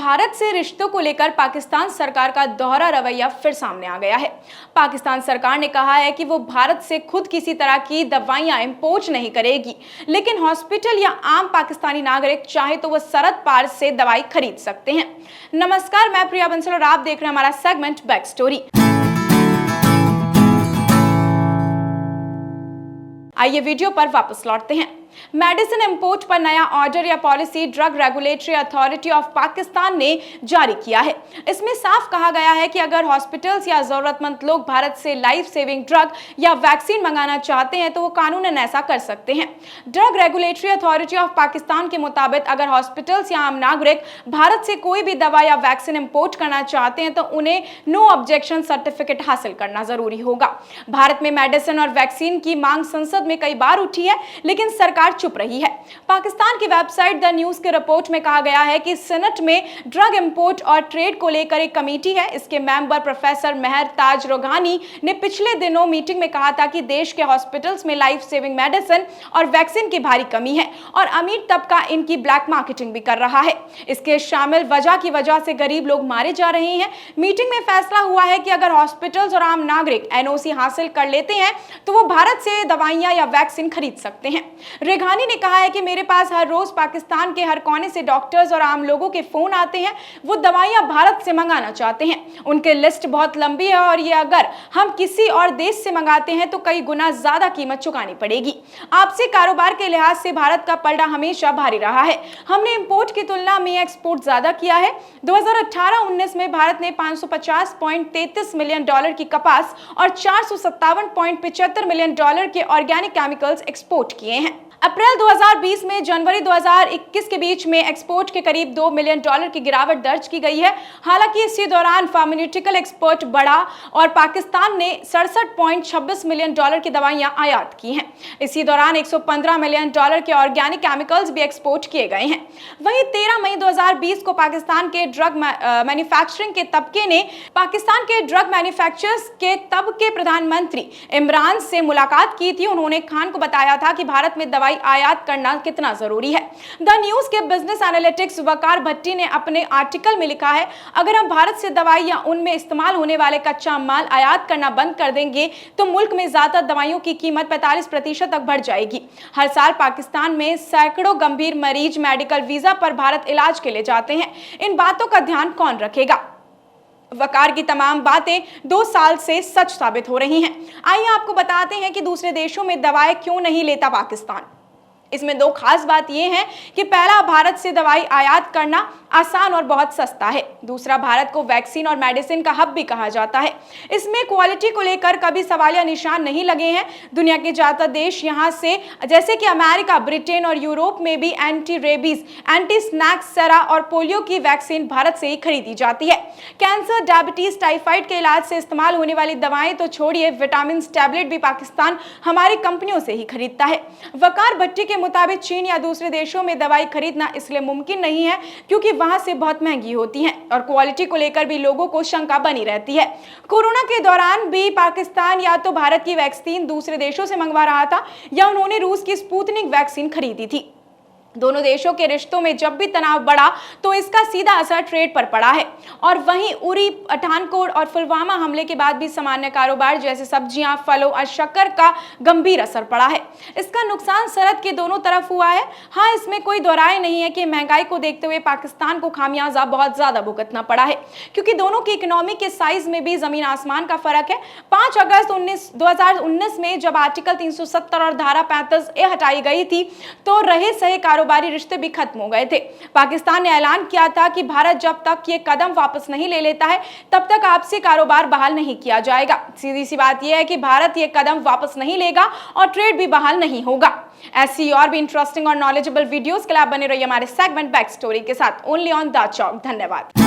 भारत से रिश्तों को लेकर पाकिस्तान सरकार का दोहरा रवैया फिर सामने आ गया है। पाकिस्तान सरकार ने कहा है कि वो भारत से खुद किसी तरह की दवाइयां इंपोर्ट नहीं करेगी, लेकिन हॉस्पिटल या आम पाकिस्तानी नागरिक चाहे तो वो सरहद पार से दवाई खरीद सकते हैं। नमस्कार, मैं प्रिया बंसल और आप देख रहे हैं हमारा सेगमेंट बैक स्टोरी। आइए वीडियो पर वापस लौटते हैं। मेडिसिन इंपोर्ट पर नया ऑर्डर या policy drug regulatory authority of Pakistan ने जारी किया है। इसमें साफ कहा गया है कि अगर हॉस्पिटल्स या जरूरतमंद लोग भारत से लाइफ सेविंग ड्रग या वैक्सीन मंगाना चाहते हैं तो वो कानूनन ऐसा कर सकते हैं। Drug regulatory authority of Pakistan के मुताबिक अगर हॉस्पिटल्स या आम नागरिक भारत से कोई भी दवा या वैक्सीन इंपोर्ट करना चाहते हैं तो उन्हें नो ऑब्जेक्शन सर्टिफिकेट हासिल करना जरूरी होगा। भारत में मेडिसिन और वैक्सीन की मांग संसद में कई बार उठी है, लेकिन सरकार चुप रही है। पाकिस्तान की वेबसाइट द न्यूज के रिपोर्ट में कहा गया है कि सेनेट में ड्रग इंपोर्ट और ट्रेड को लेकर एक कमेटी है। इसके मेंबर प्रोफेसर मेहर ताज रोगानी ने पिछले दिनों मीटिंग में कहा था कि देश के हॉस्पिटल्स में लाइफ सेविंग मेडिसिन और वैक्सीन की भारी कमी है और अमीर तबका इनकी ब्लैक मार्केटिंग भी कर रहा है। इसके शामिल वजह की वजह से गरीब लोग मारे जा रहे हैं। मीटिंग में फैसला हुआ है कि अगर हॉस्पिटल्स और आम नागरिक एनओसी हासिल कर लेते हैं तो वो भारत से दवाइयां या वैक्सीन खरीद सकते हैं। रेघानी ने कहा है कि मेरे पास हर रोज पाकिस्तान के हर कोने से डॉक्टर्स और आम लोगों के फोन आते हैं, वो दवाइयां भारत से मंगाना चाहते हैं। उनकी लिस्ट बहुत लंबी है और ये अगर हम किसी और देश से मंगाते हैं तो कई गुना ज्यादा कीमत चुकानी पड़ेगी। आपसी कारोबार के लिहाज से भारत का पलड़ा हमेशा भारी रहा है। हमने इंपोर्ट की तुलना में एक्सपोर्ट ज्यादा किया है। 2018-19 में भारत ने $550.33 मिलियन की कपास और $457.75 मिलियन के ऑर्गेनिक केमिकल्स एक्सपोर्ट किए हैं। अप्रैल 2020 में जनवरी 2021 के बीच में एक्सपोर्ट के करीब $2 मिलियन की गिरावट दर्ज की गई है। हालांकि इसी दौरान फार्मास्यूटिकल एक्सपोर्ट बढ़ा और पाकिस्तान ने $67.26 मिलियन की दवाइयां आयात की हैं। इसी दौरान $115 मिलियन के ऑर्गेनिक केमिकल्स भी एक्सपोर्ट किए गए हैं। वहीं 13 मई 2020 को पाकिस्तान के ड्रग मैन्युफैक्चरिंग के तबके ने पाकिस्तान के ड्रग मैन्युफैक्चरर्स के तब के प्रधानमंत्री इमरान से मुलाकात की थी। उन्होंने खान को बताया था कि भारत में दवाई आयात करना कितना जरूरी है। द न्यूज के बिजनेस एनालिटिक्स वकार भट्टी ने अपने आर्टिकल में लिखा है, अगर हम भारत से दवाई या उनमें इस्तेमाल होने वाले कच्चा माल आयात करना बंद कर देंगे तो मुल्क में ज्यादा दवाइयों की कीमत 45% तक बढ़ जाएगी। हर साल पाकिस्तान में सैकड़ों गंभीर मरीज मेडिकल वीजा पर भारत इलाज के लिए जाते हैं। इन बातों का ध्यान कौन रखेगा? वकार की तमाम बातें 2 साल से सच साबित हो रही हैं। आइए आपको बताते हैं कि दूसरे देशों में दवाएं क्यों नहीं लेता पाकिस्तान। इसमें 2 खास बात यह है कि पहला, भारत से दवाई आयात करना आसान और बहुत सस्ता है। दूसरा, भारत को वैक्सीन और मेडिसिन का हब भी कहा जाता है। इसमें क्वालिटी को लेकर कभी सवालिया निशान नहीं लगे हैं। दुनिया के ज्यादातर देश यहां से जैसे कि अमेरिका, ब्रिटेन और यूरोप में भी एंटी रेबीज, एंटी स्नैक सेरा और पोलियो की वैक्सीन भारत से ही खरीदी जाती है। कैंसर, डायबिटीज, टाइफाइड के इलाज से इस्तेमाल होने वाली दवाएं तो छोड़िए, विटामिन टैबलेट भी पाकिस्तान हमारी कंपनियों से ही खरीदता है। वकार भट्टी के मुताबिक चीन या दूसरे देशों में दवाई खरीदना इसलिए मुमकिन नहीं है क्योंकि वहां से बहुत महंगी होती हैं और क्वालिटी को लेकर भी लोगों को शंका बनी रहती है। कोरोना के दौरान भी पाकिस्तान या तो भारत की वैक्सीन दूसरे देशों से मंगवा रहा था या उन्होंने रूस की स्पुतनिक वैक्सीन खरीदी थी। दोनों देशों के रिश्तों में जब भी तनाव बढ़ा तो इसका सीधा असर ट्रेड पर पड़ा है। और वहीं उरी, पठानकोट और पुलवामा हमले के बाद भी सामान्य कारोबार जैसे सब्जियां, फलों और शक्कर का गंभीर असर पड़ा है। इसका नुकसान सरहद के दोनों तरफ हुआ है। हाँ, इसमें कोई दो राय नहीं है कि महंगाई को देखते हुए पाकिस्तान को खामियाजा बहुत ज्यादा भुगतना पड़ा है क्योंकि दोनों की इकोनॉमी के साइज में भी जमीन आसमान का फर्क है। 5 अगस्त 2019 में जब आर्टिकल 370 और धारा 35A हटाई गई थी तो रहे सहे कारोबारी रिश्ते भी खत्म हो गए थे। पाकिस्तान ने ऐलान किया था कि भारत जब तक ये कदम वापस नहीं ले लेता है तब तक आपसी कारोबार बहाल नहीं किया जाएगा। सीधी सी बात यह है कि भारत ये कदम वापस नहीं लेगा और ट्रेड भी बहाल नहीं होगा। ऐसी और भी इंटरेस्टिंग और नॉलेजेबल वीडियोस के लिए आप बने रहिए हमारे सेगमेंट बैक स्टोरी के साथ, ओनली ऑन द चौक। धन्यवाद।